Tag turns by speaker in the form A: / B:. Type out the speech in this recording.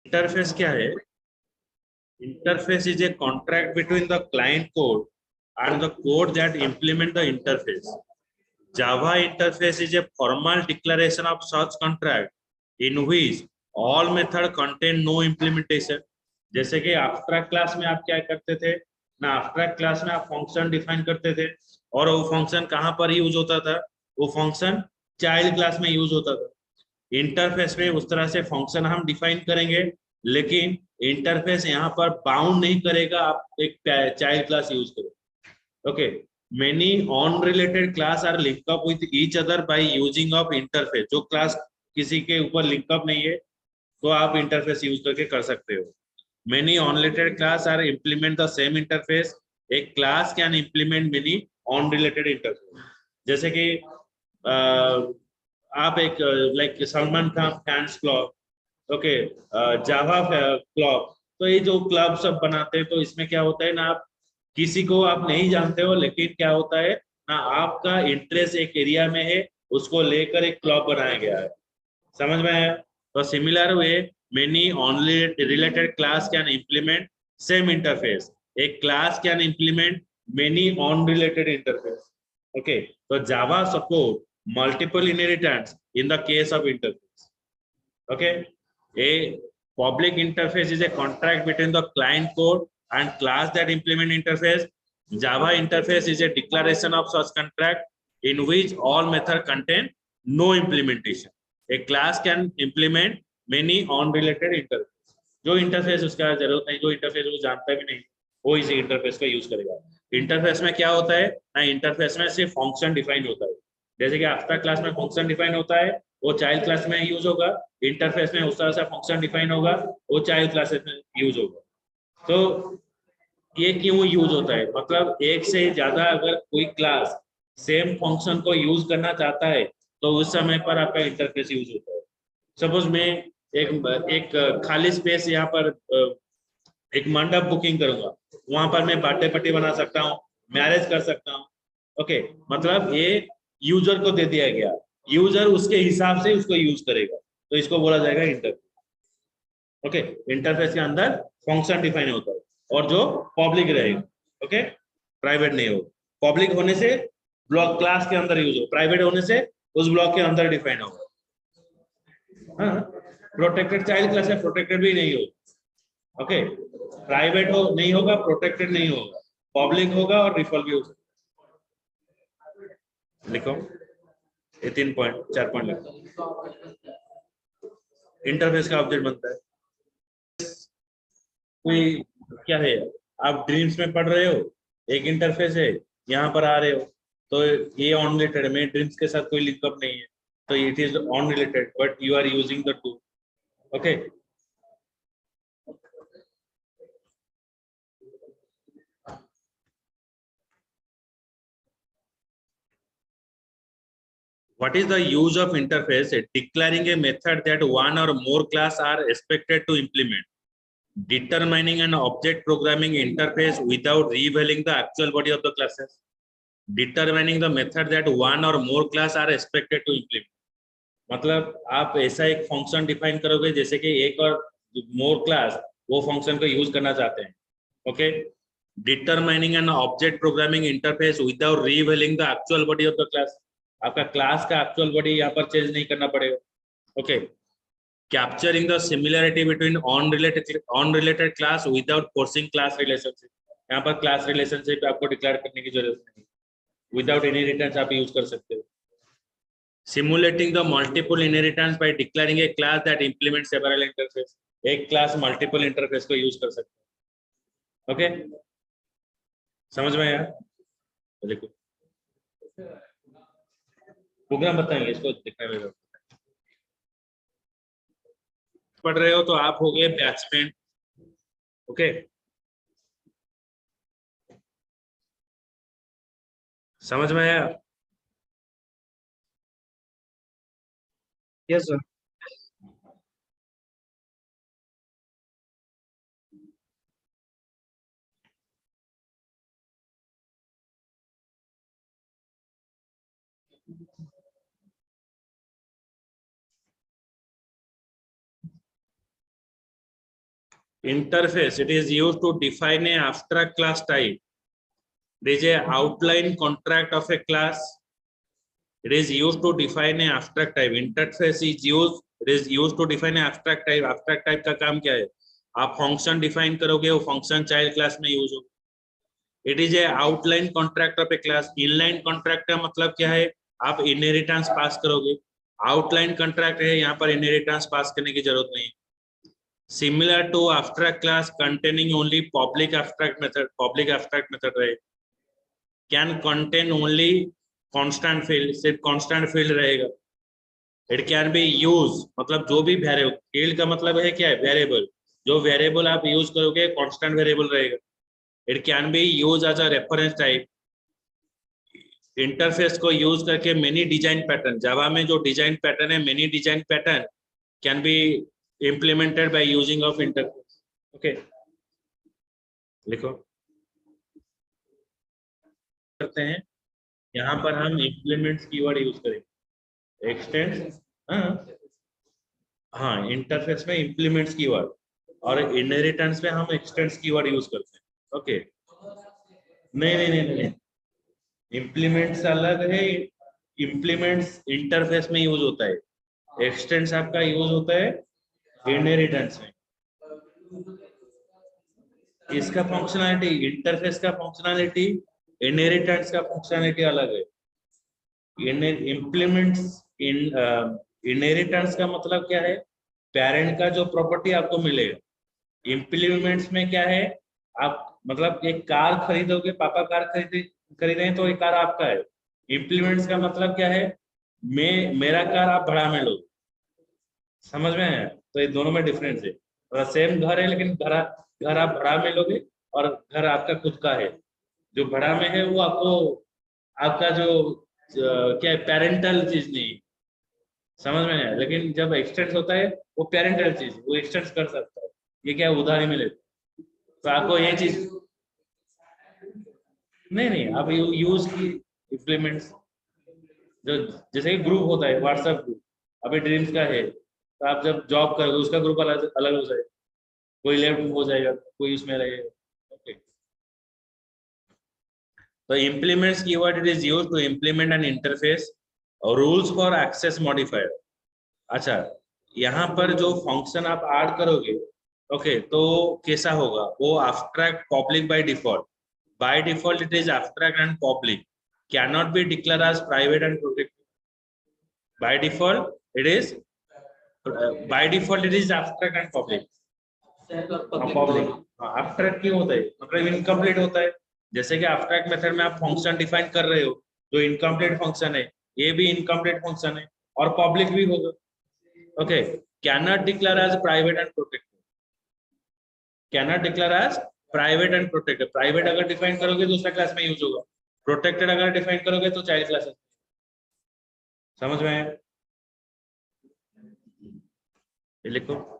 A: Interface क्या है? Interface is a contract between the client code and the code that implement the interface. Java interface is a formal declaration of such contract in which all method contain no implementation. जैसे कि abstract class में आप क्या करते थे ना, abstract class में आप फंक्शन डिफाइन करते थे और वो फंक्शन कहाँ पर यूज होता था? वो फंक्शन चाइल्ड क्लास में यूज होता था। इंटरफेस में उस तरह से फंक्शन हम डिफाइन करेंगे, लेकिन इंटरफेस यहाँ पर बाउंड नहीं करेगा आप एक चाइल्ड क्लास यूज करो। Okay, many unrelated class are link up with each other by using of interface. जो क्लास किसी के ऊपर लिंक अप नहीं है तो आप इंटरफेस यूज करके कर सकते हो। Many unrelated class are implement the same interface. एक class can implement many unrelated interface. जैसे कि आप एक like Salman Khan fans club, okay, Java club, तो ये जो क्लब सब बनाते हैं तो इसमें क्या होता है ना, आप किसी को आप नहीं जानते हो, लेकिन क्या होता है ना, आपका इंटरेस्ट एक एरिया में है, उसको लेकर एक क्लब बनाया गया है। समझ में आया? तो similar way many only related class can implement same interface. एक class can implement many unrelated interface. Okay, तो Java support multiple inheritance in the case of interface. Okay, a public interface is a contract between the client code and class that implement interface. Java interface is a declaration of such contract in which all method contain no implementation. A class can implement many unrelated interface. जो interface उसका जरूरत नहीं, जो interface वो जानता भी नहीं, वो इसी इंटरफेस का यूज करेगा। इंटरफेस में क्या होता है ना, इंटरफेस में सिर्फ फंक्शन डिफाइन होता है। जैसे कि आफ्टर क्लास में फंक्शन डिफाइन होता है, वो चाइल्ड क्लास में यूज होगा। इंटरफेस में उस तरह से फंक्शन डिफाइन होगा, वो चाइल्ड क्लास में यूज होगा। तो ये क्यों यूज होता है? मतलब एक से ज्यादा अगर कोई क्लास सेम फंक्शन को यूज करना चाहता है तो उस समय पर आपका इंटरफेस यूज होता है। सपोज मैं एक एक खाली स्पेस यहाँ पर एक मंडप बुकिंग करूंगा, वहां पर मैं बर्थडे पार्टी बना सकता हूँ, मैरिज कर सकता हूँ। ओके, मतलब ये यूजर को दे दिया गया, यूजर उसके हिसाब से उसको यूज करेगा, तो इसको बोला जाएगा इंटरफेस। ओके, इंटरफेस के अंदर फंक्शन डिफाइन होता है और जो पब्लिक रहेगा, ओके, प्राइवेट नहीं होगा। पब्लिक होने से ब्लॉक क्लास के अंदर यूज हो, प्राइवेट होने से उस ब्लॉक के अंदर डिफाइन होगा। हाँ, प्रोटेक्टेड चाइल्ड क्लास है, प्रोटेक्टेड भी नहीं होगा। ओके, प्राइवेट हो नहीं होगा, प्रोटेक्टेड नहीं होगा, पब्लिक होगा और रिफल भी हो सकता है। लिखो ये 3 पॉइंट 4 पॉइंट लिखो। इंटरफेस का ऑब्जेक्ट बनता है कोई, क्या है, आप ड्रीम्स में पढ़ रहे हो, एक इंटरफेस है, यहाँ पर आ रहे हो, तो ये ऑन रिलेटेड है, मेरे ड्रीम्स के साथ कोई लिंकअप नहीं है, तो it is unrelated, but you are using the two. Okay, what is the use of interface? Declaring a method that one or more class are expected to implement, determining an object programming interface without revealing the actual body of the classes, determining the method that one or more class are expected to implement। मतलब आप ऐसा एक function define करोगे जैसे कि एक और मोर class वो फंक्शन को यूज करना चाहते हैं। Okay, determining an object programming interface without revealing the actual body of the class. आपका क्लास का एक्चुअल बॉडी यहाँ पर चेंज नहीं करना पड़ेगा। Okay, capturing the similarity between on related class without forcing class relationship. यहाँ पर क्लास रिलेशनशिप आपको डिक्लेयर करने की जरूरत नहीं, विदाउट एनी रिटर्न्स आप यूज कर सकते हो। Simulating the multiple inheritance by declaring a class that implements several interface। एक क्लास मल्टीपल इंटरफेस को यूज कर सकते हैं। ओके, समझ में आया? देखो प्रोग्राम बताएंगे, इसको दिखने में पढ़ रहे हो तो आप हो गए बैट्समैन। ओके, समझ में आया?
B: Yes sir.
A: Interface, it is used to define a abstract class type. It is a outline contract of a class. It is used to define a abstract type. Interface is used, it is used to define a abstract type. Abstract type का काम क्या है? आप function define करोगे, वो function child class में use होगा. It is a outline contract of A class. Inline contract का मतलब क्या है? आप इनहेरिटेंस पास करोगे. आउटलाइन कॉन्ट्रैक्ट है, यहाँ पर इनहेरिटेंस पास करने की जरूरत नहीं. Similar to abstract class containing only public abstract method. Public abstract method रहे. Can contain only constant field. सिर्फ constant field रहेगा. It can be used, मतलब जो भी वेरिएबल, फील्ड का मतलब है क्या है? वेरिएबल. जो वेरिएबल आप यूज करोगे कांस्टेंट वेरिएबल रहेगा. It can be used as a reference type. Interface को यूज करके मेनी डिजाइन पैटर्न, जावा में जो डिजाइन पैटर्न है, many design pattern can be implemented by using of interface. Okay, लिखो. करते हैं, यहाँ पर हम इम्प्लीमेंट्स कीवर्ड यूज करेंगे. एक्सटेंड, हाँ इंटरफेस में इम्प्लीमेंट्स कीवर्ड, और इनहेरिटेंस में हम एक्सटेंड्स कीवर्ड यूज करते हैं. ओके, नहीं, इम्प्लीमेंट्स अलग है. इम्प्लीमेंट्स इंटरफेस में यूज होता है. एक्सटेंड्स आपका यूज होता है इनहेरिटेंस में. इसका फंक्शनैलिटी, इंटरफेस का फंक्शनैलिटी, इनहेरिटेंस का फंक्शनैलिटी अलग है. इम्प्लीमेंट्स इनहेरिटेंस का मतलब क्या है? पेरेंट का जो प्रॉपर्टी आपको मिलेगा. इम्प्लीमेंट्स में क्या है? आप मतलब एक कार खरीदोगे, पापा कार खरीदे हैं तो एक कार आपका है. इम्प्लीमेंट्स का मतलब क्या है? मेरा कार आप भाड़ा में लो. समझ में है? तो ये दोनों में डिफरेंस है. और सेम घर है, लेकिन घर आप भाड़ा में लोगे और घर आपका खुद का है. जो भाड़ा में है वो आपको, आपका जो क्या है, पेरेंटल चीज नहीं. समझ में है? लेकिन जब एक्सटेंड होता है वो पेरेंटल चीज, वो एक्सटेंड कर सकता है. ये क्या उधारी में लेते, तो आपको ये चीज नहीं, आप यूज की इम्प्लीमेंट्स, जो जैसे कि ग्रुप होता है, व्हाट्सएप ग्रुप. अभी ड्रीम्स का है, तो आप जब जॉब करोगे उसका ग्रुप अलग अलग हो जाएगा. कोई लेफ्ट हो जाएगा, कोई उसमें रहेगा. ओके, तो implements keyword, it is used to implement an interface और रूल्स फॉर एक्सेस मॉडिफायर. अच्छा, यहाँ पर जो फंक्शन आप ऐड करोगे, ओके, तो कैसा होगा? वो abstract public by default. By default it is abstract and public, can not be declare as private and protected. By default it is abstract and public. Public abstract क्यों होता है? मतलब इनकम्प्लीट होता है. जैसे कि एब्स्ट्रैक्ट मेथड में आप फंक्शन डिफाइन कर रहे हो, जो इनकम्प्लीट फंक्शन है, ये भी इनकम्प्लीट फंक्शन है, और पब्लिक भी होगा. Okay, can not declare as private and protected. Can not declare as private and protected. Private अगर डिफाइन करोगे तो दूसरा क्लास में यूज होगा. प्रोटेक्टेड अगर डिफाइन करोगे तो चाइल्ड क्लास. समझ में आया? लिखो.